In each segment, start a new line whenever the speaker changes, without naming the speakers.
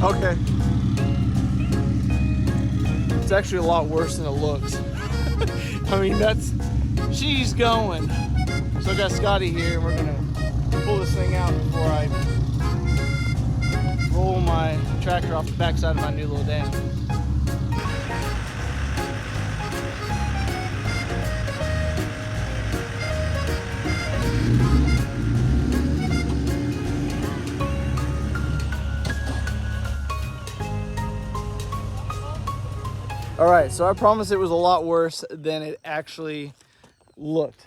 Okay. It's actually a lot worse than it looks. I mean, she's going. So I got Scotty here, and we're gonna pull this thing out before I roll my tractor off the backside of my new little dam. All right, so I promise it was a lot worse than it actually looked.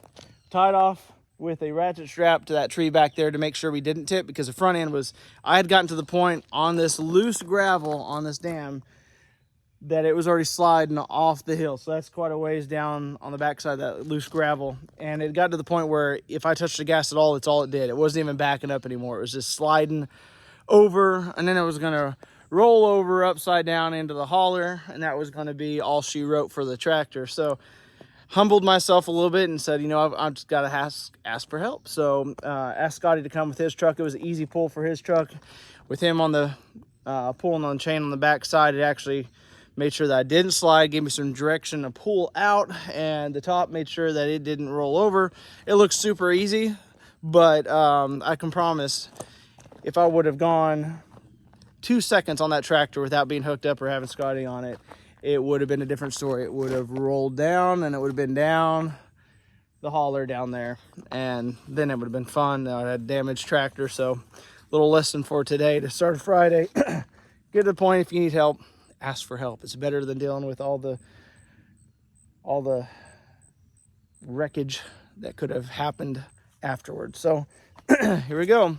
Tied off with a ratchet strap to that tree back there to make sure we didn't tip, because the front end was, I had gotten to the point on this loose gravel on this dam that it was already sliding off the hill. So that's quite a ways down on the backside of that loose gravel. And it got to the point where if I touched the gas at all, it's all it did. It wasn't even backing up anymore. It was just sliding over, and then it was gonna roll over upside down into the hauler, and that was gonna be all she wrote for the tractor. So humbled myself a little bit and said, you know, I've just gotta ask for help. So asked Scotty to come with his truck. It was an easy pull for his truck. With him on the pulling on the chain on the back side, it actually made sure that I didn't slide, gave me some direction to pull out, and the top made sure that it didn't roll over. It looks super easy, but I can promise if I would have gone 2 seconds on that tractor without being hooked up or having Scotty on it, it would have been a different story. It would have rolled down, and it would have been down the hauler down there, and then it would have been fun. I had a damaged tractor. So little lesson for today to start Friday. Get to the point, if you need help, ask for help. It's better than dealing with all the wreckage that could have happened afterwards. So here we go.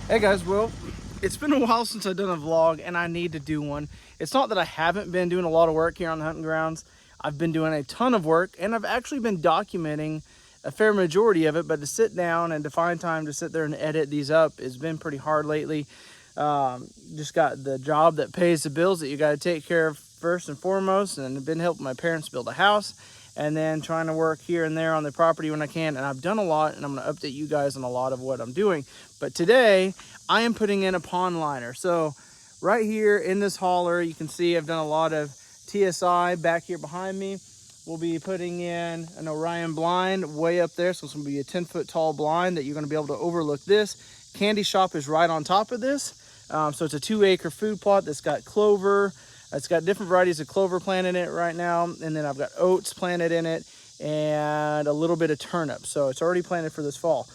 Hey guys, well, it's been a while since I've done a vlog, and I need to do one. It's not that I haven't been doing a lot of work here on the hunting grounds. I've been doing a ton of work, and I've actually been documenting a fair majority of it, but to sit down and to find time to sit there and edit these up has been pretty hard lately. Just got the job that pays the bills that you got to take care of first and foremost, and I've been helping my parents build a house, and then trying to work here and there on the property when I can. And I've done a lot, and I'm going to update you guys on a lot of what I'm doing. But today I am putting in a pond liner. So right here in this hauler, you can see I've done a lot of TSI back here behind me. We'll be putting in an Orion blind way up there. So it's going to be a 10-foot tall blind that you're going to be able to overlook this. Candy shop is right on top of this. So it's a 2-acre food plot that's got clover. It's got different varieties of clover planted in it right now. And then I've got oats planted in it and a little bit of turnip. So it's already planted for this fall.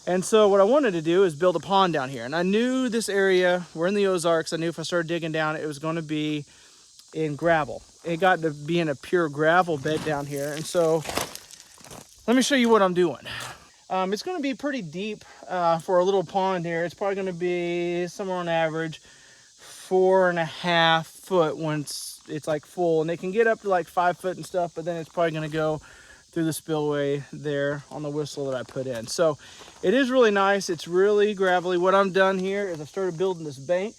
And so what I wanted to do is build a pond down here. And I knew this area, we're in the Ozarks. I knew if I started digging down, it was going to be in gravel. It got to be in a pure gravel bed down here. And so let me show you what I'm doing. It's going to be pretty deep for a little pond here. It's probably going to be somewhere on average 4.5 foot once it's like full, and they can get up to like 5 foot and stuff, but then it's probably going to go through the spillway there on the whistle that I put in. So it is really nice. It's really gravelly. What I'm done here is I started building this bank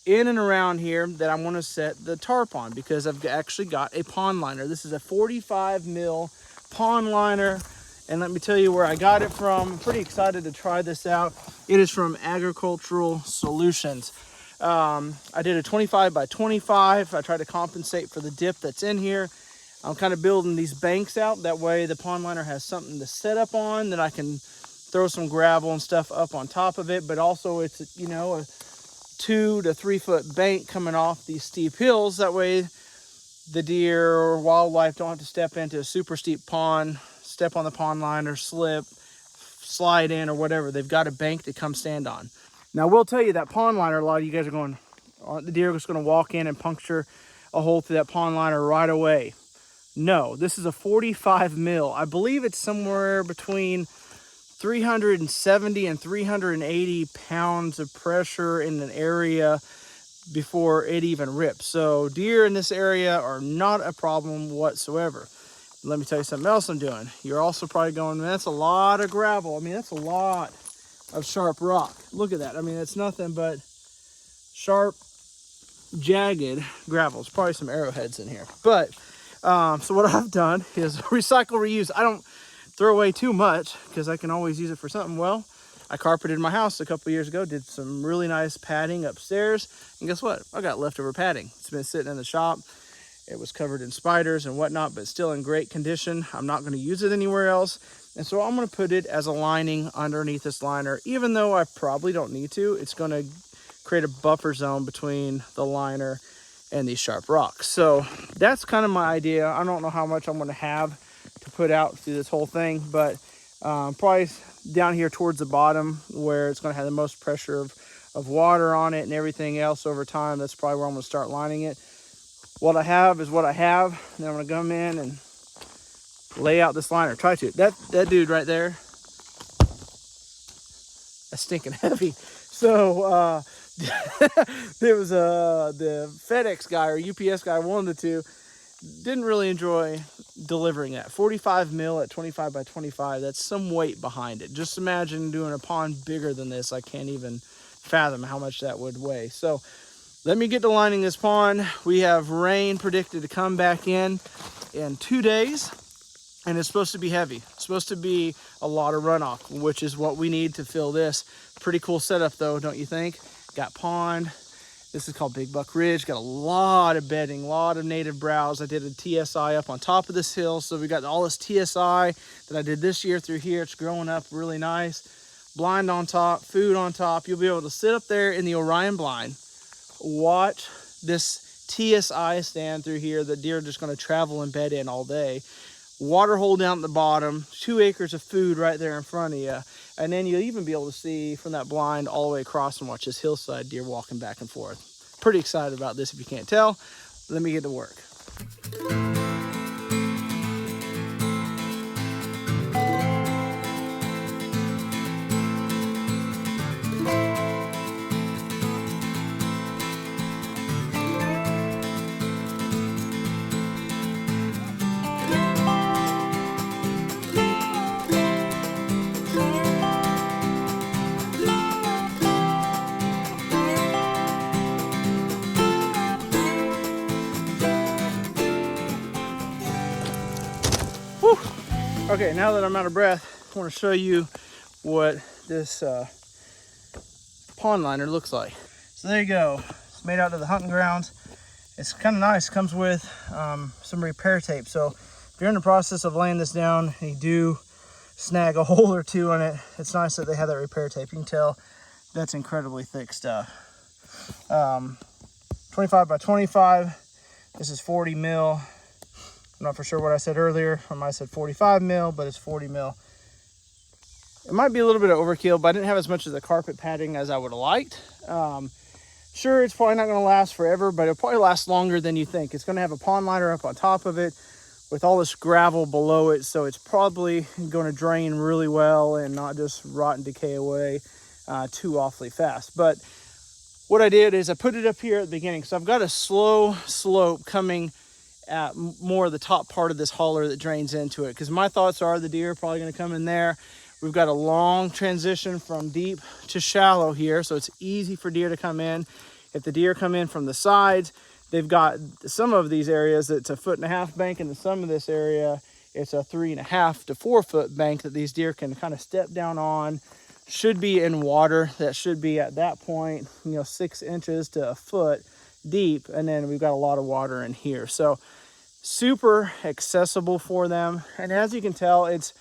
in and around here that I'm going to set the tarp on, because I've actually got a pond liner. This is a 45 mil pond liner, and let me tell you where I got it from. I'm pretty excited to try this out. It is from Agricultural Solutions. I did a 25 by 25. I tried to compensate for the dip that's in here. I'm kind of building these banks out. That way the pond liner has something to set up on, that I can throw some gravel and stuff up on top of it. But also it's, you know, a 2 to 3 foot bank coming off these steep hills. That way the deer or wildlife don't have to step into a super steep pond, step on the pond liner, slip, slide in or whatever. They've got a bank to come stand on. Now, I will tell you that pond liner, a lot of you guys are going, the deer are just going to walk in and puncture a hole through that pond liner right away. No, this is a 45 mil. I believe it's somewhere between 370 and 380 pounds of pressure in an area before it even rips. So deer in this area are not a problem whatsoever. Let me tell you something else I'm doing. You're also probably going, man, that's a lot of gravel. I mean, that's a lot of sharp rock. Look at that. I mean, it's nothing but sharp, jagged gravel. There's probably some arrowheads in here. But, so what I've done is recycle, reuse. I don't throw away too much because I can always use it for something. Well, I carpeted my house a couple years ago, did some really nice padding upstairs, and guess what? I got leftover padding. It's been sitting in the shop. It was covered in spiders and whatnot, but still in great condition. I'm not going to use it anywhere else, and so I'm going to put it as a lining underneath this liner. Even though I probably don't need to, it's going to create a buffer zone between the liner and these sharp rocks. So that's kind of my idea. I don't know how much I'm going to have to put out through this whole thing, but probably down here towards the bottom where it's going to have the most pressure of water on it and everything else over time. That's probably where I'm going to start lining it. What I have is what I have. Then I'm going to come in and lay out this liner. Try to. That dude right there, that's stinking heavy. So there was the FedEx guy or UPS guy, one of the two, didn't really enjoy delivering that. 45 mil at 25 by 25, that's some weight behind it. Just imagine doing a pond bigger than this. I can't even fathom how much that would weigh. So let me get to lining this pond. We have rain predicted to come back in 2 days, and it's supposed to be heavy. It's supposed to be a lot of runoff, which is what we need to fill this. Pretty cool setup though, don't you think? Got pond. This is called Big Buck Ridge. Got a lot of bedding, a lot of native browse. I did a TSI up on top of this hill. So we got all this TSI that I did this year through here. It's growing up really nice. Blind on top, food on top. You'll be able to sit up there in the Orion blind, watch this TSI stand through here. The deer are just going to travel and bed in all day. Water hole down at the bottom, 2 acres of food right there in front of you. And then you'll even be able to see from that blind all the way across and watch this hillside deer walking back and forth. Pretty excited about this if you can't tell. Let me get to work. Whew. Okay, now that I'm out of breath, I want to show you what this pond liner looks like. So there you go. It's made out to the hunting grounds. It's kind of nice. It comes with some repair tape. So if you're in the process of laying this down and you do snag a hole or two on it, it's nice that they have that repair tape. You can tell that's incredibly thick stuff. 25 by 25. This is 40 mil. I'm not for sure what I said earlier. I might have said 45 mil, but it's 40 mil. It might be a little bit of overkill, but I didn't have as much of the carpet padding as I would have liked. Sure, it's probably not going to last forever, but it'll probably last longer than you think. It's going to have a pond liner up on top of it with all this gravel below it, so it's probably going to drain really well and not just rot and decay away too awfully fast. But what I did is I put it up here at the beginning, so I've got a slow slope coming at more of the top part of this holler that drains into it, because my thoughts are the deer are probably going to come in there. We've got a long transition from deep to shallow here, so it's easy for deer to come in. If the deer come in from the sides, they've got some of these areas that's a 1.5 foot bank, and in some of this area it's a 3.5 to 4 foot bank that these deer can kind of step down on. Should be in water that should be at that point, 6 inches to a foot deep, and then we've got a lot of water in here, so super accessible for them. And as you can tell, it's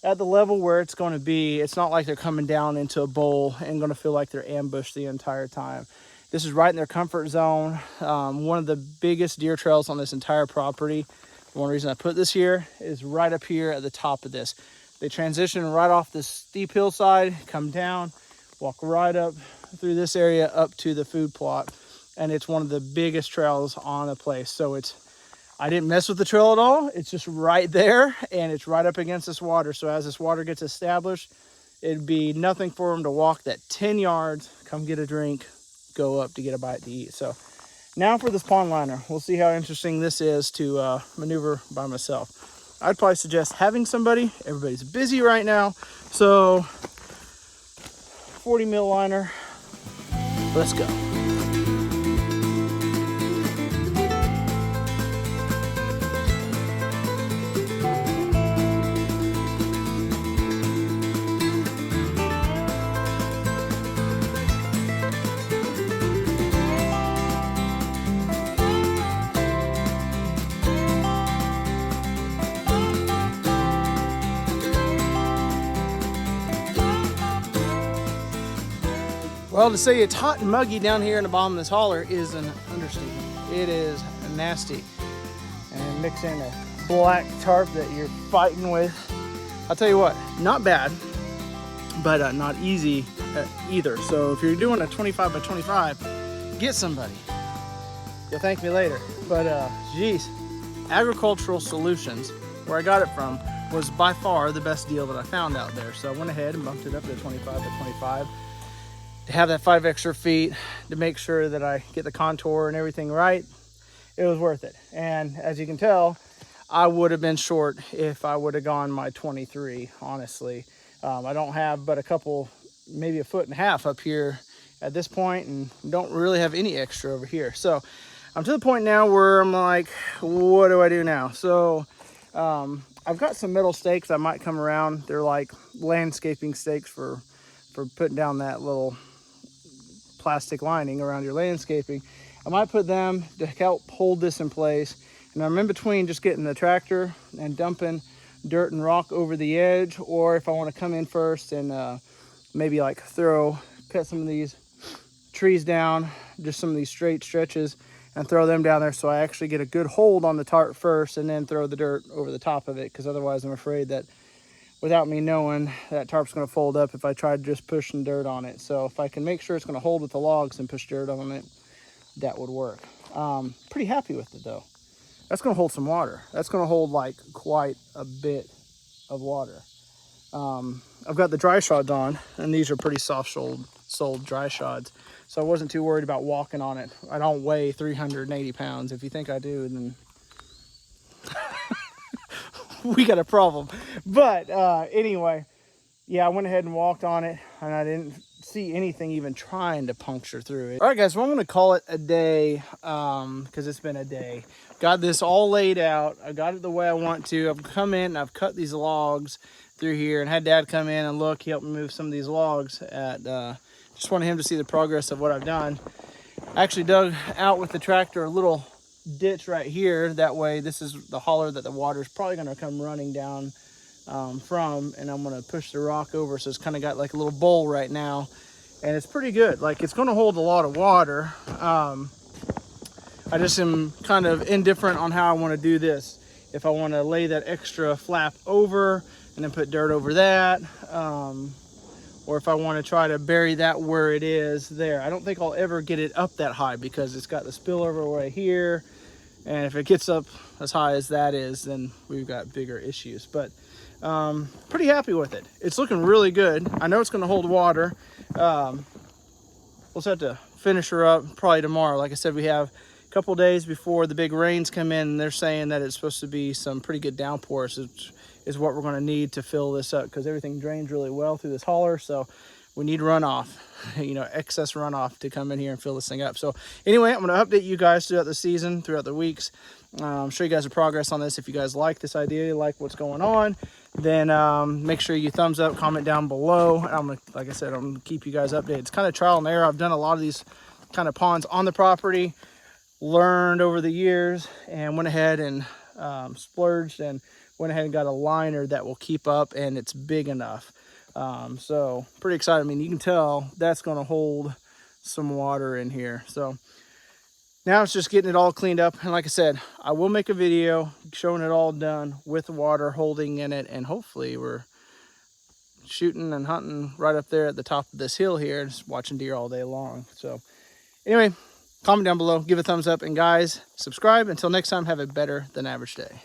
at the level where it's going to be. It's not like they're coming down into a bowl and going to feel like they're ambushed the entire time. This is right in their comfort zone. One of the biggest deer trails on this entire property. One reason I put this here is right up here at the top of this. They transition right off this steep hillside, come down, walk right up through this area up to the food plot. And it's one of the biggest trails on the place. So I didn't mess with the trail at all. It's just right there, and it's right up against this water. So as this water gets established, it'd be nothing for them to walk that 10 yards, come get a drink, go up to get a bite to eat. So now for this pond liner, we'll see how interesting this is to maneuver by myself. I'd probably suggest having somebody. Everybody's busy right now, so 40 mil liner, let's go. Well, to say it's hot and muggy down here in the bottom of this holler is an understatement. It is nasty. And mix in a black tarp that you're fighting with. I'll tell you what, not bad, but not easy either. So if you're doing a 25 by 25, get somebody. You'll thank me later. But geez, Agricultural Solutions, where I got it from, was by far the best deal that I found out there. So I went ahead and bumped it up to 25 by 25. To have that 5 extra feet to make sure that I get the contour and everything right, it was worth it. And as you can tell, I would have been short if I would have gone my 23, honestly. I don't have but a couple, maybe a foot and a half up here at this point, and don't really have any extra over here. So I'm to the point now where I'm like, what do I do now? So I've got some metal stakes I might come around. They're like landscaping stakes for putting down that little plastic lining around your landscaping. I might put them to help hold this in place. And I'm in between just getting the tractor and dumping dirt and rock over the edge, or if I want to come in first and maybe like cut some of these trees down, just some of these straight stretches, and throw them down there so I actually get a good hold on the tarp first and then throw the dirt over the top of it, because otherwise I'm afraid that without me knowing, that tarp's going to fold up if I try to just push some dirt on it. So if I can make sure it's going to hold with the logs and push dirt on it, that would work. Pretty happy with it though. That's going to hold some water. That's going to hold like quite a bit of water. I've got the dry shods on, and these are pretty soft-soled dry shods. So I wasn't too worried about walking on it. I don't weigh 380 pounds. If you think I do, then we got a problem. But anyway, yeah, I went ahead and walked on it, and I didn't see anything even trying to puncture through it. All right, guys, well, I'm going to call it a day because it's been a day. Got this all laid out. I got it the way I want to. I've come in and I've cut these logs through here and had Dad come in and look. He helped me move some of these logs. Just wanted him to see the progress of what I've done. I actually dug out with the tractor a little ditch right here. That way, this is the holler that the water is probably going to come running down from, and I'm going to push the rock over, so it's kind of got like a little bowl right now, and it's pretty good. Like, it's going to hold a lot of water. I just am kind of indifferent on how I want to do this. If I want to lay that extra flap over and then put dirt over that, or if I want to try to bury that where it is there. I don't think I'll ever get it up that high because it's got the spillover right here. And if it gets up as high as that is, then we've got bigger issues. But pretty happy with it. It's looking really good. I know it's going to hold water. We'll just have to finish her up probably tomorrow. Like I said, we have a couple days before the big rains come in, and they're saying that it's supposed to be some pretty good downpours, which is what we're going to need to fill this up, because everything drains really well through this holler. So we need runoff, excess runoff to come in here and fill this thing up. So anyway, I'm going to update you guys throughout the season, throughout the weeks. Show you guys the progress on this. If you guys like this idea, you like what's going on, then make sure you thumbs up, comment down below. Like I said, I'm going to keep you guys updated. It's kind of trial and error. I've done a lot of these kind of ponds on the property, learned over the years, and went ahead and splurged and went ahead and got a liner that will keep up, and it's big enough. So pretty excited. I mean, you can tell that's going to hold some water in here. So now it's just getting it all cleaned up. And like I said, I will make a video showing it all done with the water holding in it. And hopefully we're shooting and hunting right up there at the top of this hill here, just watching deer all day long. So anyway, comment down below, give a thumbs up, and guys, subscribe. Until next time, have a better than average day.